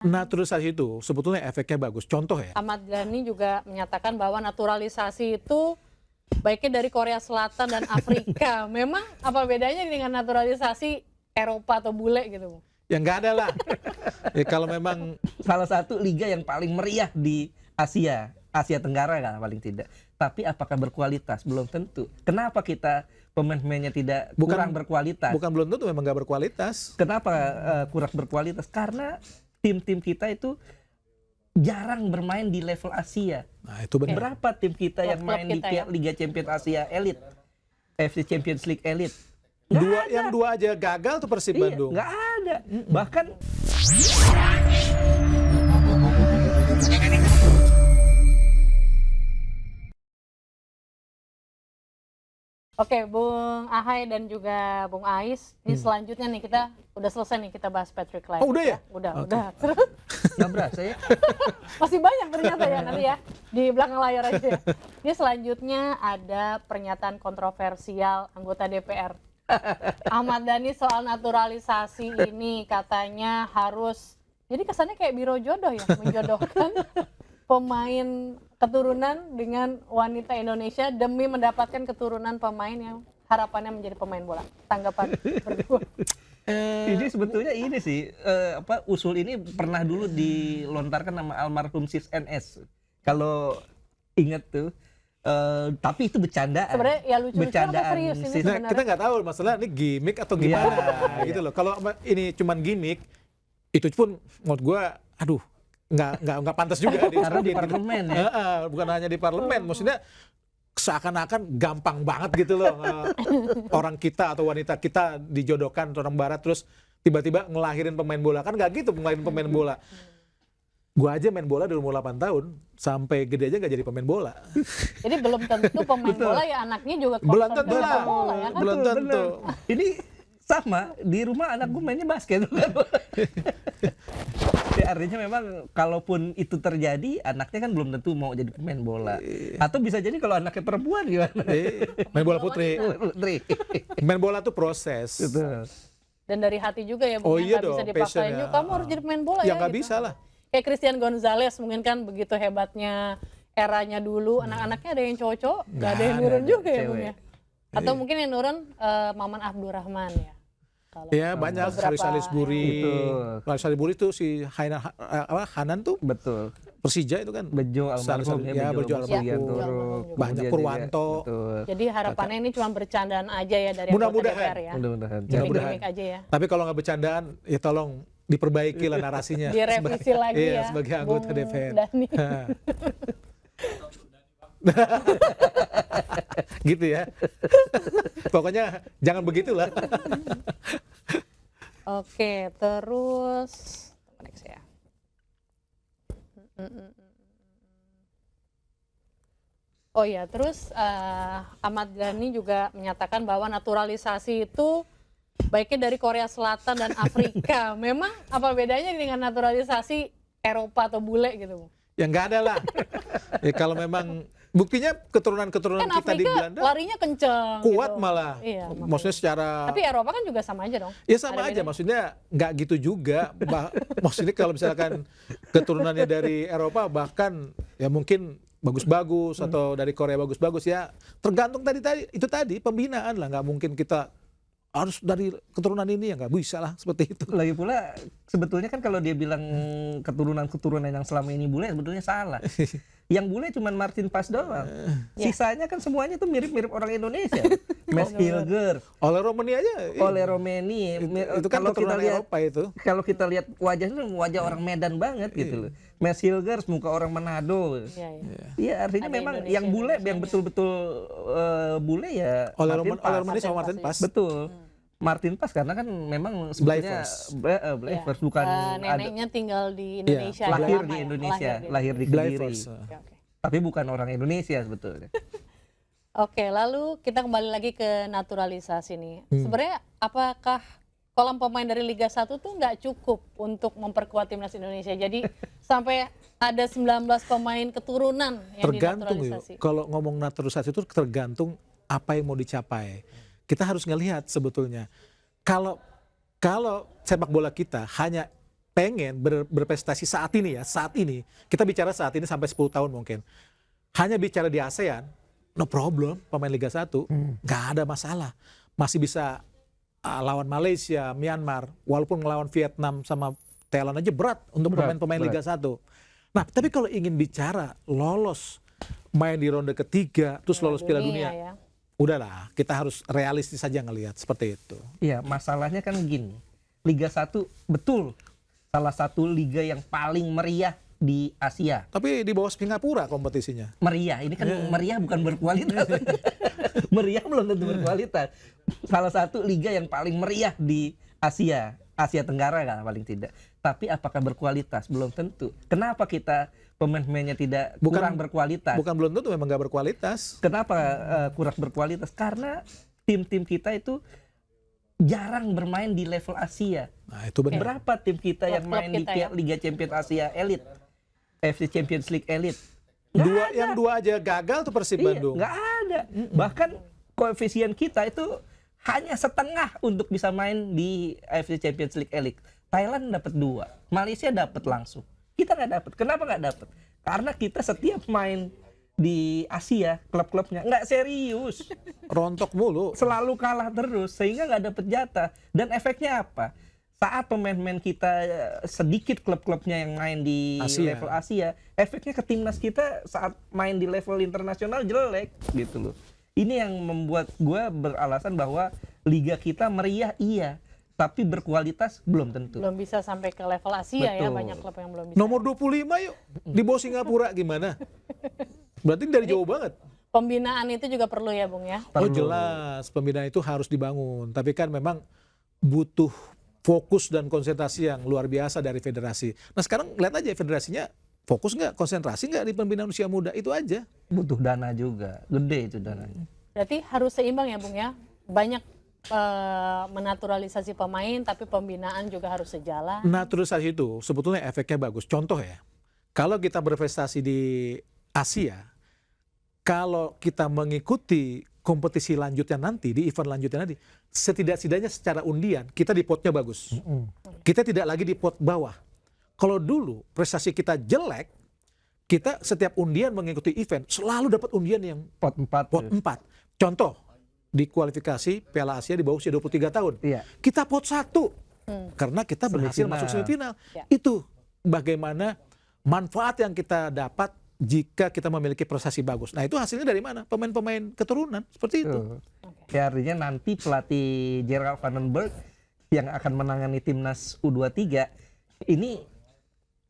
Naturalisasi itu sebetulnya efeknya bagus. Contoh ya. Ahmad Dhani juga menyatakan bahwa naturalisasi itu baiknya dari Korea Selatan dan Afrika. Memang apa bedanya dengan naturalisasi Eropa atau bule gitu? Ya nggak ada lah. Ya, kalau memang Salah satu liga yang paling meriah di Asia Tenggara kan paling tidak. Tapi apakah berkualitas? Belum tentu. Kenapa kita pemain-pemainnya tidak kurang berkualitas? Bukan belum tentu, memang nggak berkualitas. Kenapa kurang berkualitas? Karena tim-tim kita itu jarang bermain di level Asia. Nah itu benar. Berapa tim kita yang Klub-klub main di kita ya? Liga Champions Asia Elite, FC Champions League Elite? Yang dua aja gagal tuh Persib Iya, Bandung. nggak ada. Bahkan Oke, Bung Ahai dan juga Bung Ais, ini selanjutnya nih kita udah selesai nih kita bahas Patrick Kluivert. Oh, udah ya? Udah. Terus nggak berasa ya. masih banyak ternyata ya nanti ya di belakang layar aja. Ini selanjutnya ada pernyataan kontroversial anggota DPR. Ahmad Dhani soal naturalisasi ini katanya harus, jadi kesannya kayak biro jodoh ya, menjodohkan pemain keturunan dengan wanita Indonesia demi mendapatkan keturunan pemain yang harapannya menjadi pemain bola. Tanggapan berdua. Ini sebetulnya ini sih usul ini pernah dulu dilontarkan nama almarhum Sis NS. Kalau ingat tuh. Tapi itu bercandaan. Sebenarnya ya lucu-lucu atau serius ini Sis. Nah, sebenarnya? kita nggak tahu masalah ini gimmick atau gimana gitu loh. Kalau ini cuman gimmick, itu pun menurut gua, aduh, nggak pantas juga Karena di parlemen ya. Bukan hanya di parlemen, maksudnya seakan-akan gampang banget gitu loh. Orang kita atau wanita kita dijodohkan orang barat terus tiba-tiba ngelahirin pemain bola, kan nggak gitu ngelahirin pemain bola. Gua aja main bola dari umur 8 tahun sampai gede aja nggak jadi pemain bola. Jadi belum tentu pemain bola ya anaknya juga Belum concern tentu dengan lah. bola ya kan? Belum Betul, tentu. bener. Ini sama di rumah anak gue mainnya basket. Ya, artinya memang kalaupun itu terjadi anaknya kan belum tentu mau jadi pemain bola. Atau bisa jadi kalau anaknya perempuan gimana? Main bola putri. Putri. Main bola tuh proses. Betul. Dan dari hati juga ya, Oh Bung, iya nggak bisa dong, dipaksain passion juga. ya. Kamu harus jadi pemain bola Ya ya. nggak gitu. bisa lah. Kayak Christian Gonzalez mungkin kan begitu hebatnya eranya dulu, anak-anaknya ada yang cowok, nggak ada yang Nggak nurun ada, juga ya cewek. Bung ya. Atau mungkin yang nurun Maman Abdurrahman ya. Kalau Ya banyak, beberapa Haris Salisbury. Itu. Haris Salisbury itu si Hanan tuh Betul. Persija itu kan. Bejo almarhum Ya, Bejo almarhum. Turuk. Banyak, Kemudian Purwanto. juga- Betul. jadi harapannya ini cuma bercandaan aja ya dari anggota Mudah-mudahan. DPR ya. Mudah-mudahan. Jadi Mudah-mudahan. gimmick aja ya. Tapi kalau nggak bercandaan, ya tolong diperbaiki lah narasinya. Direvisi lagi iya, ya. sebagai anggota Bung DPR. Dhani. Gitu ya. Pokoknya jangan begitulah. Oke, terus next ya. Oh ya, terus Ahmad Dhani juga menyatakan bahwa naturalisasi itu baiknya dari Korea Selatan dan Afrika. Memang apa bedanya dengan naturalisasi Eropa atau bule gitu? Ya nggak ada lah. Ya kalau memang buktinya keturunan-keturunan Kan kita di Afrika Belanda larinya kenceng. kuat gitu. malah. Iya, makanya. Maksudnya secara Tapi Eropa kan juga sama aja dong. ya sama Ada aja, bedanya. maksudnya nggak gitu juga. Maksudnya kalau misalkan keturunannya dari Eropa bahkan ya mungkin bagus-bagus atau dari Korea bagus-bagus ya tergantung itu tadi pembinaan lah, nggak mungkin kita harus dari keturunan ini ya nggak bisa lah seperti itu. Lagi pula sebetulnya kan kalau dia bilang keturunan-keturunan yang selama ini bule sebetulnya salah. Yang bule cuma Martin Paes doang. Sisanya kan semuanya tuh mirip-mirip orang Indonesia. Mes Hilger, Oleh Romani aja. Ole Romeni. Itu kan Kalau kita keturunan lihat Eropa itu. kalau kita lihat wajahnya wajah orang Medan banget gitu loh. Mes Hilger muka orang Manado. Iya, iya. Iya, artinya Ada memang Indonesia- yang bule, yang Indonesianya. betul-betul bule ya Oleh Martin Paes. Romani sama Martin Martin Paes. Betul. Martin Paes karena kan memang sebetulnya Bleiffers bukan neneknya tinggal di Indonesia. udah lahir lama di ya? Indonesia, lahir di Kediri. Bleiffers. Oke, oke. Tapi bukan orang Indonesia sebetulnya. Oke, lalu kita kembali lagi ke naturalisasi nih. Sebenarnya apakah kolam pemain dari Liga 1 tuh nggak cukup untuk memperkuat timnas Indonesia? Jadi sampai ada 19 pemain keturunan yang Tergantung dinaturalisasi. yuk. Kalau ngomong naturalisasi itu tergantung apa yang mau dicapai. Kita harus ngelihat sebetulnya kalau sepak bola kita hanya pengen berprestasi saat ini ya, saat ini, kita bicara saat ini sampai 10 tahun mungkin. Hanya bicara di ASEAN, no problem, pemain Liga 1, nggak ada masalah. Masih bisa lawan Malaysia, Myanmar, walaupun melawan Vietnam sama Thailand aja berat untuk pemain-pemain Liga 1. Nah, tapi kalau ingin bicara lolos, main di ronde ketiga, terus lolos Piala Dunia, ya. udahlah, kita harus realistis saja ngelihat seperti itu. Iya, masalahnya kan gini. Liga 1 betul salah satu liga yang paling meriah di Asia. Tapi di bawah Singapura kompetisinya. Meriah, ini kan meriah bukan berkualitas. Meriah belum tentu berkualitas. Salah satu liga yang paling meriah di Asia, Asia Tenggara kan paling tidak. Tapi apakah berkualitas? Belum tentu. Kenapa kita pemain-pemainnya tidak kurang berkualitas? Bukan belum tentu, memang nggak berkualitas. Kenapa kurang berkualitas? Karena tim-tim kita itu jarang bermain di level Asia. Nah, itu benar. Berapa tim kita yang Klub-klub main di kita ya. Liga Champions Asia Elite, FC Champions League Elite? Yang dua aja gagal tuh Persib Bandung. Nggak ada. Bahkan koefisien kita itu hanya setengah untuk bisa main di AFC Champions League Elite. Thailand dapat 2, Malaysia dapat langsung. Kita nggak dapat. Kenapa nggak dapat? Karena kita setiap main di Asia, klub-klubnya nggak serius, Rontok mulu. selalu kalah terus, sehingga nggak dapat jatah. Dan efeknya apa? Saat pemain-pemain kita sedikit klub-klubnya yang main di level Asia, efeknya ke timnas kita saat main di level internasional jelek gitu loh. Ini yang membuat gue beralasan bahwa liga kita meriah iya, tapi berkualitas belum tentu. Belum bisa sampai ke level Asia ya, Betul. banyak klub yang belum bisa. Nomor 25 yuk, di bawah Singapura gimana? Berarti dari jauh banget. Pembinaan itu juga perlu ya, Bung ya. Oh jelas, pembinaan itu harus dibangun. Tapi kan memang butuh fokus dan konsentrasi yang luar biasa dari federasi. Nah sekarang lihat aja federasinya fokus nggak, konsentrasi nggak di pembinaan usia muda, itu aja. Butuh dana juga, gede itu dananya. Berarti harus seimbang ya, Bung ya. Banyak menaturalisasi pemain, tapi pembinaan juga harus sejalan. Naturalisasi itu sebetulnya efeknya bagus. Contoh ya, kalau kita berprestasi di Asia, kalau kita mengikuti kompetisi lanjutnya nanti, di event lanjutnya nanti, setidak-tidaknya secara undian, kita di potnya bagus. Kita tidak lagi di pot bawah. Kalau dulu prestasi kita jelek, kita setiap undian mengikuti event, selalu dapat undian yang Pot 4. pot 4. Contoh, di kualifikasi Piala Asia di bawah usia 23 tahun. Iya. Kita pot 1. Karena kita berhasil Semifinal. masuk semifinal. Ya. Itu bagaimana manfaat yang kita dapat jika kita memiliki prestasi bagus. Nah itu hasilnya dari mana? Pemain-pemain keturunan, seperti itu. Ya, artinya nanti pelatih Gerald Vandenberg yang akan menangani timnas U23 ini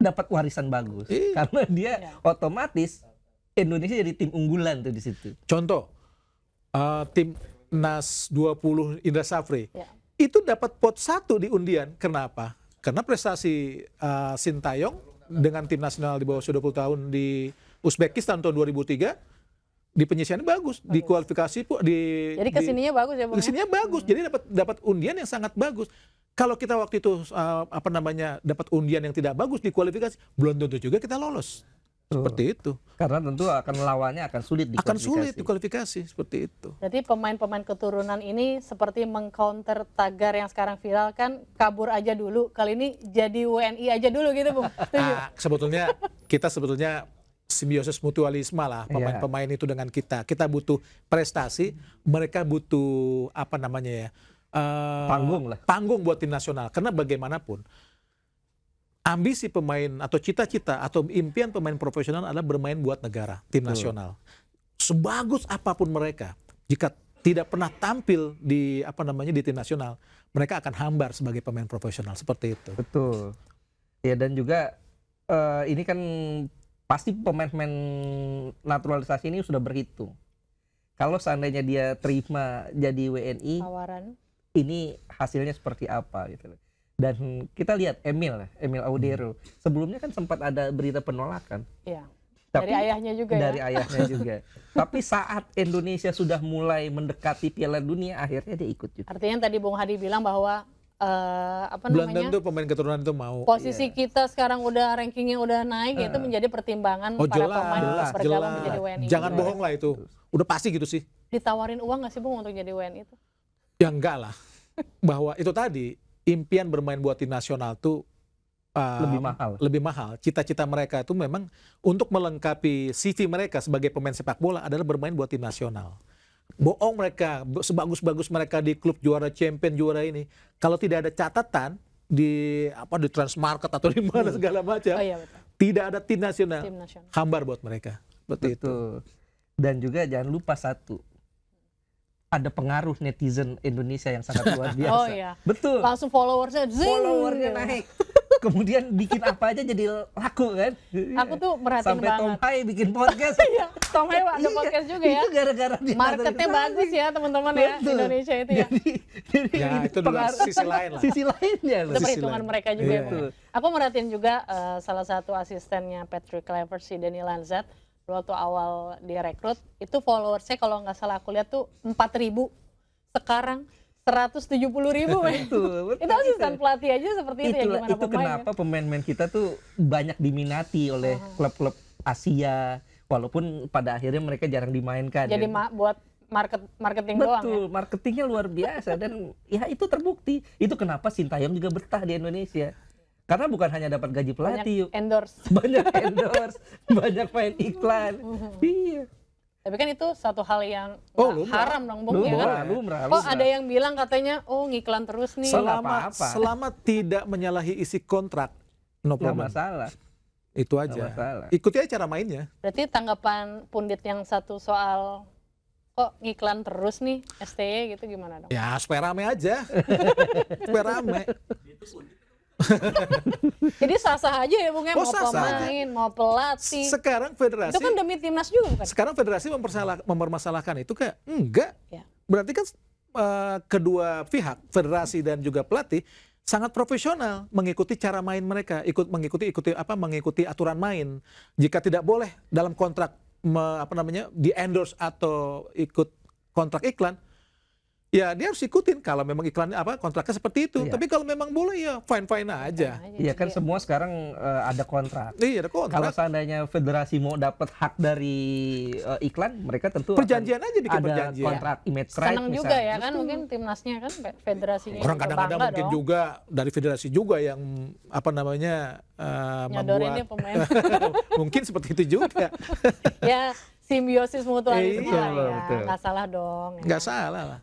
dapat warisan bagus. Iya. Karena dia otomatis Indonesia jadi tim unggulan tuh di situ. Contoh, timnas 20 Indra Safri. Ya. Itu dapat pot 1 di undian. Kenapa? Karena prestasi Sintayong dengan tim nasional di bawah usia 20 tahun di Uzbekistan tahun 2003 di penyisiannya bagus, di kualifikasi Jadi kesininya bagus ya, Bung. kesininya bagus. Jadi dapat undian yang sangat bagus. Kalau kita waktu itu dapat undian yang tidak bagus di kualifikasi, belum tentu juga kita lolos. Seperti itu. Karena tentu akan lawannya akan sulit di Akan sulit di kualifikasi seperti itu. Jadi pemain-pemain keturunan ini seperti mengcounter tagar yang sekarang viral kan, kabur aja dulu. Kali ini jadi WNI aja dulu gitu, Bung. Setuju? Sebetulnya kita simbiosis mutualisme lah, pemain-pemain itu dengan kita. Kita butuh prestasi, mereka butuh panggung lah. Panggung buat tim nasional. Karena bagaimanapun ambisi pemain atau cita-cita atau impian pemain profesional adalah bermain buat negara, tim nasional. Sebagus apapun mereka, jika tidak pernah tampil di di tim nasional, mereka akan hambar sebagai pemain profesional, seperti itu. Betul. Ya, dan juga ini kan pasti pemain-pemain naturalisasi ini sudah berhitung. Kalau seandainya dia terima jadi WNI, Tawaran. ini hasilnya seperti apa gitu loh. Dan kita lihat Emil Audero. Sebelumnya kan sempat ada berita penolakan. Iya. Tapi Dari ayahnya juga dari ya. ayahnya juga. Tapi saat Indonesia sudah mulai mendekati Piala Dunia, akhirnya dia ikut juga. Artinya tadi Bung Hadi bilang bahwa Belum tentu pemain keturunan itu mau. posisi kita sekarang udah rankingnya udah naik, itu menjadi pertimbangan Oh para jelas, pemain untuk bergabung jelas. menjadi WNI. Jangan juga. bohong lah itu. Udah pasti gitu sih. Ditawarin uang nggak sih, Bung, untuk jadi WNI itu? Ya enggak lah. Bahwa itu tadi, impian bermain buat tim nasional tuh lebih mahal. Cita-cita mereka itu memang untuk melengkapi CV mereka sebagai pemain sepak bola adalah bermain buat tim nasional. Bohong mereka, sebagus-bagus mereka di klub juara champion juara ini, kalau tidak ada catatan di Transmarket atau di mana segala macam, tidak ada tim nasional, hambar buat mereka. Seperti itu. Dan juga jangan lupa satu, ada pengaruh netizen Indonesia yang sangat luar biasa. Oh iya. Betul. Langsung followersnya naik. Kemudian bikin apa aja jadi laku kan. Aku tuh merhatiin sampai banget. Tom Hai bikin podcast. Iya, Tom Hai ada podcast juga ya. Itu gara-gara dia. Marketnya bagus ya teman-teman ya, Indonesia itu ya. Jadi Ya itu dulu sisi lain lah. Sisi lainnya loh. Itu perhitungan mereka juga ya. Betul. Aku merhatiin juga salah satu asistennya Patrick Kluivert, si Danny Lanzat, waktu awal direkrut, itu followersnya kalau nggak salah aku lihat tuh 4.000, sekarang 170.000. Betul. Itu asisten pelatih aja seperti itu ya, gimana itu pemain kenapa pemain-pemain kita tuh banyak diminati oleh klub-klub Asia, walaupun pada akhirnya mereka jarang dimainkan. Jadi buat marketing doang ya. Betul, marketingnya luar biasa dan ya itu terbukti. Itu kenapa Sintayong juga betah di Indonesia. Karena bukan hanya dapat gaji pelatih, banyak endorse, banyak main iklan. Iya. Tapi kan itu satu hal yang haram dong, Bung, ya kan? Lumrah. Kok ada yang bilang katanya, ngiklan terus nih. Selama tidak menyalahi isi kontrak, no problem. Nggak masalah. Itu aja. Ikuti aja cara mainnya. Berarti tanggapan pundit yang satu soal kok ngiklan terus nih STY gitu gimana dong? Ya supaya rame aja. Supaya rame. Jadi sah-sah aja ya Bung ya, mau pemain, mau pelatih. Sekarang federasi itu kan demi timnas juga bukan? Sekarang federasi mempermasalahkan itu kayak enggak. Ya. Berarti kan kedua pihak, federasi dan juga pelatih sangat profesional mengikuti cara main mereka, mengikuti aturan main. Jika tidak boleh dalam kontrak di endorse atau ikut kontrak iklan, ya dia harus ikutin kalau memang iklan kontraknya seperti itu. Iya. Tapi kalau memang boleh ya fine aja. Iya kan semua sekarang ada kontrak. Iya ada kontrak. Kalau seandainya federasi mau dapat hak dari iklan, mereka tentu perjanjian aja bikin ada perjanjian. Kontrak image right. Senang juga ya kan mungkin timnasnya kan federasinya. Orang kadang-kadang mungkin dong. Juga dari federasi juga yang nyodorinnya pemain. Mungkin seperti itu juga. Ya simbiosis mutualisme lah ya. Betul. Nggak salah dong. Nggak salah lah.